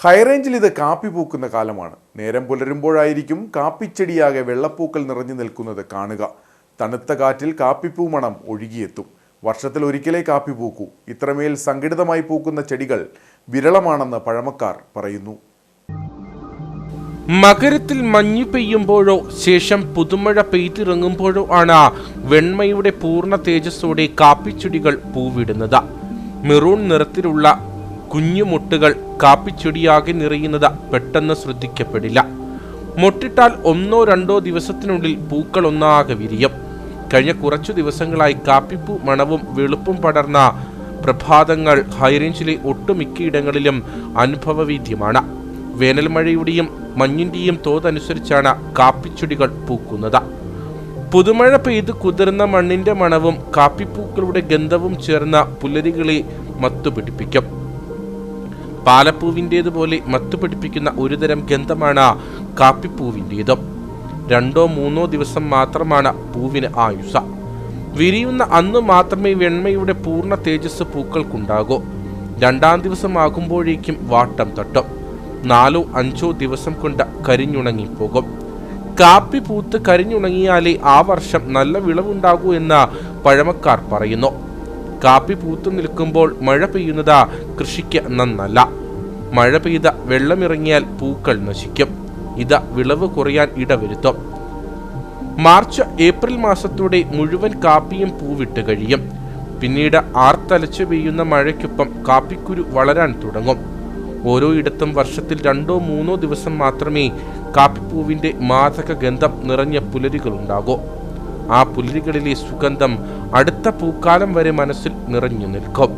ഹൈറേഞ്ചിൽ ഇത് കാപ്പി പൂക്കുന്ന കാലമാണ്. നേരം പുലരുമ്പോഴായിരിക്കും കാപ്പിച്ചെടിയാകെ വെള്ളപ്പൂക്കൾ നിറഞ്ഞു നിൽക്കുന്നത് കാണുക. തണുത്ത കാറ്റിൽ കാപ്പിപ്പൂ മണം ഒഴുകിയെത്തും. വർഷത്തിൽ ഒരിക്കലേ കാപ്പി പൂക്കൂ. ഇത്രമേൽ സംഘടിതമായി പൂക്കുന്ന ചെടികൾ വിരളമാണെന്ന് പഴമക്കാർ പറയുന്നു. മകരത്തിൽ മഞ്ഞു പെയ്യുമ്പോഴോ ശേഷം പുതുമഴ പെയ്തിറങ്ങുമ്പോഴോ ആണ് വെണ്മയുടെ പൂർണ്ണ തേജസ്സോടെ കാപ്പിച്ചെടികൾ പൂവിടുന്നത്. മെറൂൺ നിറത്തിലുള്ള കുഞ്ഞുമൊട്ടുകൾ കാപ്പിച്ചെടിയാകെ നിറയുന്നത് പെട്ടെന്ന് ശ്രദ്ധിക്കപ്പെടില്ല. മൊട്ടിട്ടാൽ 1-2 ദിവസത്തിനുള്ളിൽ പൂക്കൾ ഒന്നാകെ വിരിയും. കഴിഞ്ഞ കുറച്ചു ദിവസങ്ങളായി കാപ്പിപ്പൂ മണവും വെളുപ്പും പടർന്ന പ്രഭാതങ്ങൾ ഹൈറേഞ്ചിലെ ഒട്ടുമിക്കയിടങ്ങളിലും അനുഭവവേദ്യമാണ്. വേനൽ മഴയുടെയും മഞ്ഞിന്റെയും തോതനുസരിച്ചാണ് കാപ്പിച്ചെടികൾ പൂക്കുന്നത്. പുതുമഴ പെയ്ത് കുതിർന്ന മണ്ണിന്റെ മണവും കാപ്പിപ്പൂക്കളുടെ ഗന്ധവും ചേർന്ന പുലരികളെ മത്തുപിടിപ്പിക്കും. പാലപ്പൂവിൻ്റേതുപോലെ മത്തുപിടിപ്പിക്കുന്ന ഒരുതരം ഗന്ധമാണ് കാപ്പിപ്പൂവിൻ്റേതും. 2-3 ദിവസം മാത്രമാണ് പൂവിന് ആയുസ്. വിരിയുന്ന അന്ന് മാത്രമേ വെണ്മയുടെ പൂർണ്ണ തേജസ് പൂക്കൾക്കുണ്ടാകൂ. 2-ാം ദിവസമാകുമ്പോഴേക്കും വാട്ടം തട്ടും. 4-5 ദിവസം കൊണ്ട് കരിഞ്ഞുണങ്ങിപ്പോകും. കാപ്പി പൂത്ത് കരിഞ്ഞുണങ്ങിയാലേ ആ വർഷം നല്ല വിളവുണ്ടാകൂ എന്ന് പഴമക്കാർ പറയുന്നു. കാപ്പി പൂത്തു നിൽക്കുമ്പോൾ മഴ പെയ്യുന്നത് കൃഷിക്ക് നന്നല്ല. മഴ പെയ്ത വെള്ളമിറങ്ങിയാൽ പൂക്കൾ നശിക്കും. ഇത് വിളവ് കുറയാൻ ഇടവരുത്തും. മാർച്ച്-ഏപ്രിൽ മാസത്തോടെ മുഴുവൻ കാപ്പിയും പൂവിട്ട് കഴിയും. പിന്നീട് ആർത്തലച്ചു പെയ്യുന്ന മഴയ്ക്കൊപ്പം കാപ്പിക്കുരു വളരാൻ തുടങ്ങും. ഓരോ ഇടത്തും വർഷത്തിൽ 2-3 ദിവസം മാത്രമേ കാപ്പിപ്പൂവിൻ്റെ മാദക ഗന്ധം നിറഞ്ഞ പുലരികളുണ്ടാകൂ. ആ പുലരികളിലെ സുഗന്ധം അടുത്ത പൂക്കാലം വരെ മനസ്സിൽ നിറഞ്ഞു നിൽക്കും.